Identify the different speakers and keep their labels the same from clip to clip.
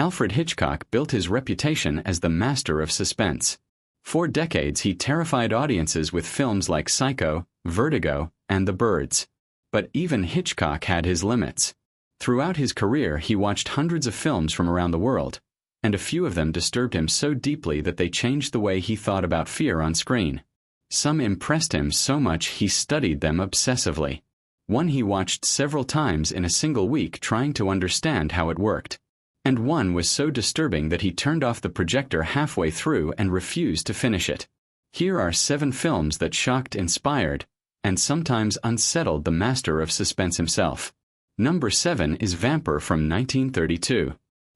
Speaker 1: Alfred Hitchcock built his reputation as the master of suspense. For decades he terrified audiences with films like Psycho, Vertigo, and The Birds. But even Hitchcock had his limits. Throughout his career he watched hundreds of films from around the world, and a few of them disturbed him so deeply that they changed the way he thought about fear on screen. Some impressed him so much he studied them obsessively. One he watched several times in a single week trying to understand how it worked. And one was so disturbing that he turned off the projector halfway through and refused to finish it. Here are 7 films that shocked, inspired, and sometimes unsettled the master of suspense himself. Number 7 is Vampire from 1932.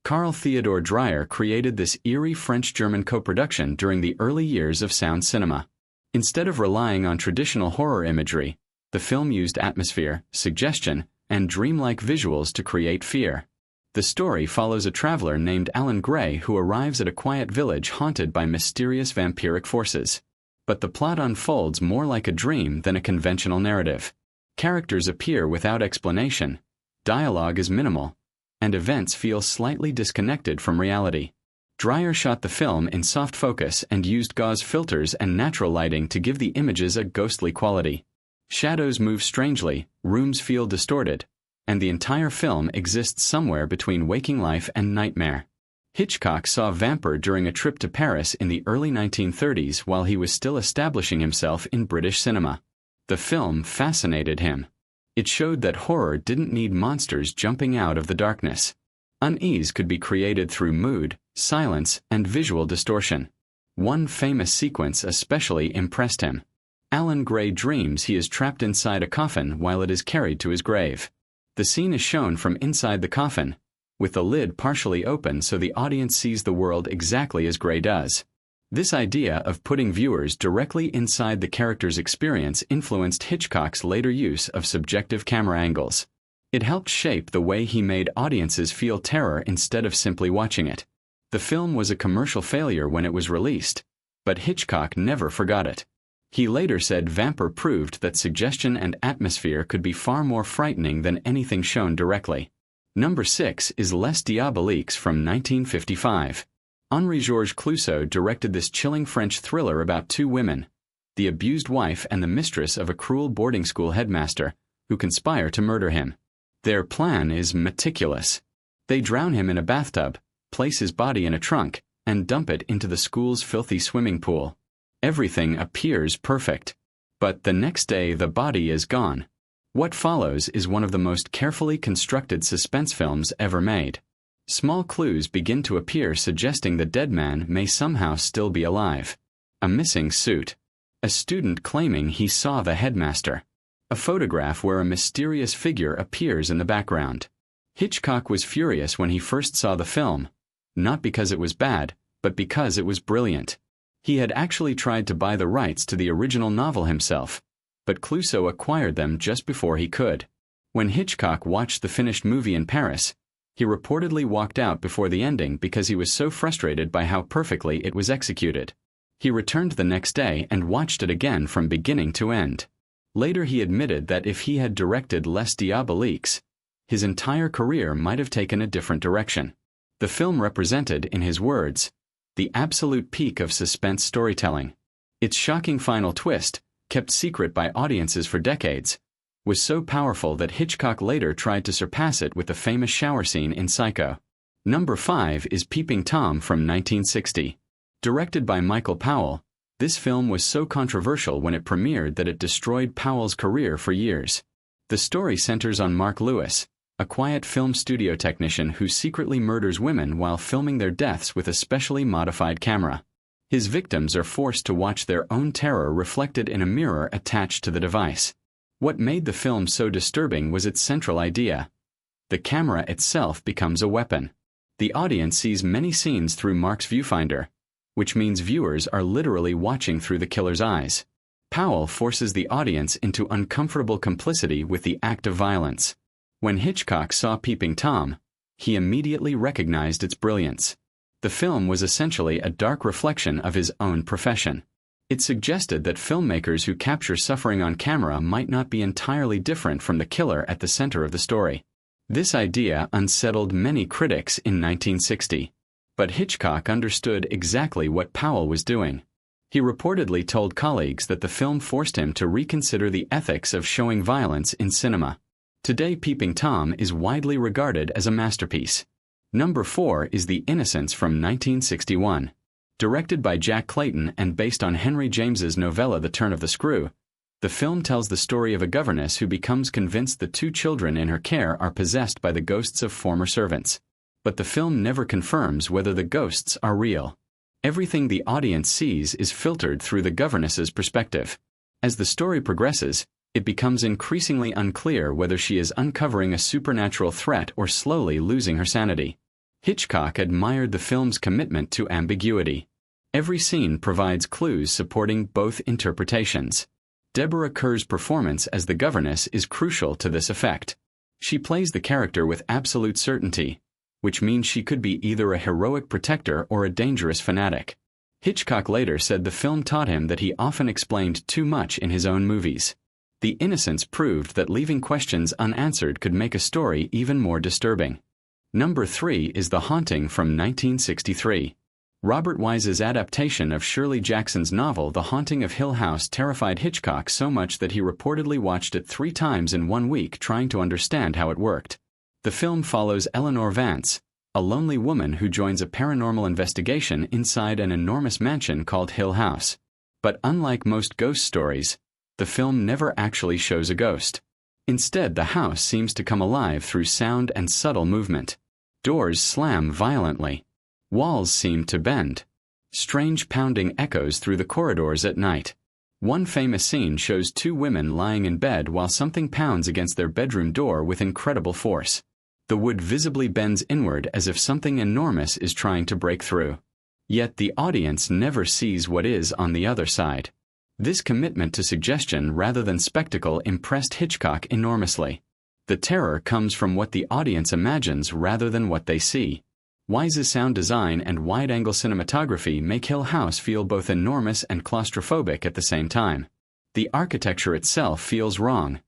Speaker 1: Carl Theodor Dreyer created this eerie French-German co-production during the early years of sound cinema. Instead of relying on traditional horror imagery, the film used atmosphere, suggestion, and dreamlike visuals to create fear. The story follows a traveler named Alan Gray who arrives at a quiet village haunted by mysterious vampiric forces. But the plot unfolds more like a dream than a conventional narrative. Characters appear without explanation, dialogue is minimal, and events feel slightly disconnected from reality. Dreyer shot the film in soft focus and used gauze filters and natural lighting to give the images a ghostly quality. Shadows move strangely, rooms feel distorted, and the entire film exists somewhere between waking life and nightmare. Hitchcock saw Vampire during a trip to Paris in the early 1930s while he was still establishing himself in British cinema. The film fascinated him. It showed that horror didn't need monsters jumping out of the darkness. Unease could be created through mood, silence, and visual distortion. One famous sequence especially impressed him. Alan Gray dreams he is trapped inside a coffin while it is carried to his grave. The scene is shown from inside the coffin, with the lid partially open so the audience sees the world exactly as Gray does. This idea of putting viewers directly inside the character's experience influenced Hitchcock's later use of subjective camera angles. It helped shape the way he made audiences feel terror instead of simply watching it. The film was a commercial failure when it was released, but Hitchcock never forgot it. He later said Vampire proved that suggestion and atmosphere could be far more frightening than anything shown directly. Number 6 is Les Diaboliques from 1955. Henri-Georges Clouzot directed this chilling French thriller about 2 women, the abused wife and the mistress of a cruel boarding school headmaster, who conspire to murder him. Their plan is meticulous. They drown him in a bathtub, place his body in a trunk, and dump it into the school's filthy swimming pool. Everything appears perfect. But the next day the body is gone. What follows is one of the most carefully constructed suspense films ever made. Small clues begin to appear suggesting the dead man may somehow still be alive. A missing suit. A student claiming he saw the headmaster. A photograph where a mysterious figure appears in the background. Hitchcock was furious when he first saw the film, not because it was bad, but because it was brilliant. He had actually tried to buy the rights to the original novel himself, but Clouzot acquired them just before he could. When Hitchcock watched the finished movie in Paris, he reportedly walked out before the ending because he was so frustrated by how perfectly it was executed. He returned the next day and watched it again from beginning to end. Later he admitted that if he had directed Les Diaboliques, his entire career might have taken a different direction. The film represented, in his words, the absolute peak of suspense storytelling. Its shocking final twist, kept secret by audiences for decades, was so powerful that Hitchcock later tried to surpass it with the famous shower scene in Psycho. Number 5 is Peeping Tom from 1960. Directed by Michael Powell, this film was so controversial when it premiered that it destroyed Powell's career for years. The story centers on Mark Lewis, a quiet film studio technician who secretly murders women while filming their deaths with a specially modified camera. His victims are forced to watch their own terror reflected in a mirror attached to the device. What made the film so disturbing was its central idea. The camera itself becomes a weapon. The audience sees many scenes through Mark's viewfinder, which means viewers are literally watching through the killer's eyes. Powell forces the audience into uncomfortable complicity with the act of violence. When Hitchcock saw Peeping Tom, he immediately recognized its brilliance. The film was essentially a dark reflection of his own profession. It suggested that filmmakers who capture suffering on camera might not be entirely different from the killer at the center of the story. This idea unsettled many critics in 1960. But Hitchcock understood exactly what Powell was doing. He reportedly told colleagues that the film forced him to reconsider the ethics of showing violence in cinema. Today, Peeping Tom is widely regarded as a masterpiece. Number 4 is The Innocents from 1961. Directed by Jack Clayton and based on Henry James's novella The Turn of the Screw, the film tells the story of a governess who becomes convinced the 2 children in her care are possessed by the ghosts of former servants. But the film never confirms whether the ghosts are real. Everything the audience sees is filtered through the governess's perspective. As the story progresses, it becomes increasingly unclear whether she is uncovering a supernatural threat or slowly losing her sanity. Hitchcock admired the film's commitment to ambiguity. Every scene provides clues supporting both interpretations. Deborah Kerr's performance as the governess is crucial to this effect. She plays the character with absolute certainty, which means she could be either a heroic protector or a dangerous fanatic. Hitchcock later said the film taught him that he often explained too much in his own movies. The Innocents proved that leaving questions unanswered could make a story even more disturbing. Number 3 is The Haunting from 1963. Robert Wise's adaptation of Shirley Jackson's novel The Haunting of Hill House terrified Hitchcock so much that he reportedly watched it 3 times in 1 week trying to understand how it worked. The film follows Eleanor Vance, a lonely woman who joins a paranormal investigation inside an enormous mansion called Hill House. But unlike most ghost stories, the film never actually shows a ghost. Instead, the house seems to come alive through sound and subtle movement. Doors slam violently. Walls seem to bend. Strange pounding echoes through the corridors at night. One famous scene shows 2 women lying in bed while something pounds against their bedroom door with incredible force. The wood visibly bends inward as if something enormous is trying to break through. Yet the audience never sees what is on the other side. This commitment to suggestion rather than spectacle impressed Hitchcock enormously. The terror comes from what the audience imagines rather than what they see. Wise's sound design and wide-angle cinematography make Hill House feel both enormous and claustrophobic at the same time. The architecture itself feels wrong,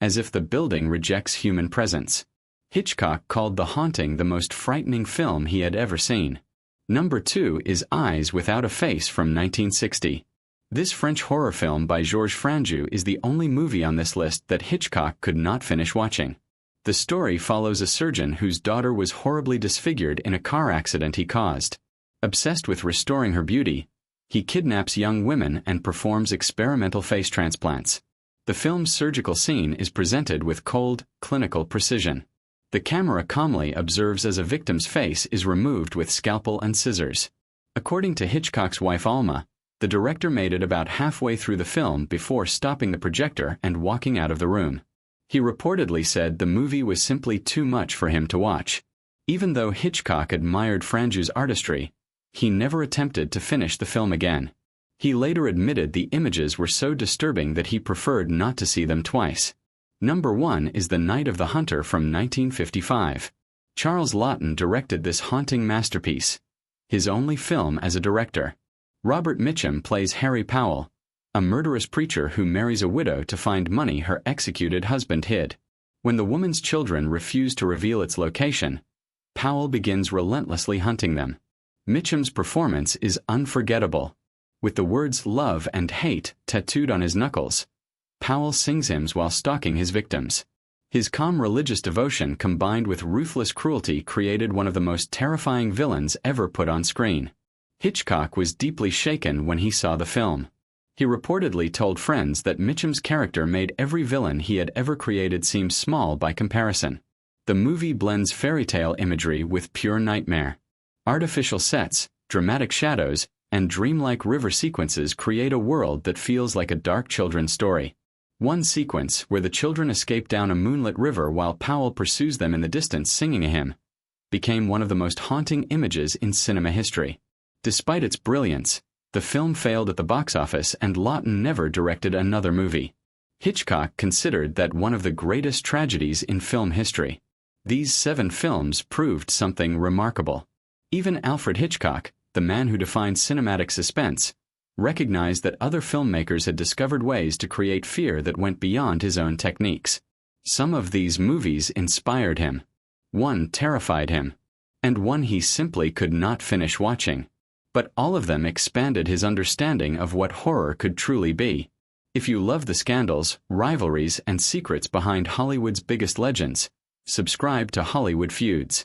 Speaker 1: as if the building rejects human presence. Hitchcock called The Haunting the most frightening film he had ever seen. Number 2 is Eyes Without a Face from 1960. This French horror film by Georges Franju is the only movie on this list that Hitchcock could not finish watching. The story follows a surgeon whose daughter was horribly disfigured in a car accident he caused. Obsessed with restoring her beauty, he kidnaps young women and performs experimental face transplants. The film's surgical scene is presented with cold, clinical precision. The camera calmly observes as a victim's face is removed with scalpel and scissors. According to Hitchcock's wife Alma, the director made it about halfway through the film before stopping the projector and walking out of the room. He reportedly said the movie was simply too much for him to watch. Even though Hitchcock admired Franju's artistry, he never attempted to finish the film again. He later admitted the images were so disturbing that he preferred not to see them twice. Number 1 is The Night of the Hunter from 1955. Charles Laughton directed this haunting masterpiece, his only film as a director. Robert Mitchum plays Harry Powell, a murderous preacher who marries a widow to find money her executed husband hid. When the woman's children refuse to reveal its location, Powell begins relentlessly hunting them. Mitchum's performance is unforgettable. With the words love and hate tattooed on his knuckles, Powell sings hymns while stalking his victims. His calm religious devotion combined with ruthless cruelty created one of the most terrifying villains ever put on screen. Hitchcock was deeply shaken when he saw the film. He reportedly told friends that Mitchum's character made every villain he had ever created seem small by comparison. The movie blends fairy tale imagery with pure nightmare. Artificial sets, dramatic shadows, and dreamlike river sequences create a world that feels like a dark children's story. One sequence, where the children escape down a moonlit river while Powell pursues them in the distance singing a hymn, became one of the most haunting images in cinema history. Despite its brilliance, the film failed at the box office and Laughton never directed another movie. Hitchcock considered that one of the greatest tragedies in film history. These 7 films proved something remarkable. Even Alfred Hitchcock, the man who defined cinematic suspense, recognized that other filmmakers had discovered ways to create fear that went beyond his own techniques. Some of these movies inspired him. One terrified him, and one he simply could not finish watching. But all of them expanded his understanding of what horror could truly be. If you love the scandals, rivalries, and secrets behind Hollywood's biggest legends, subscribe to Hollywood Feuds.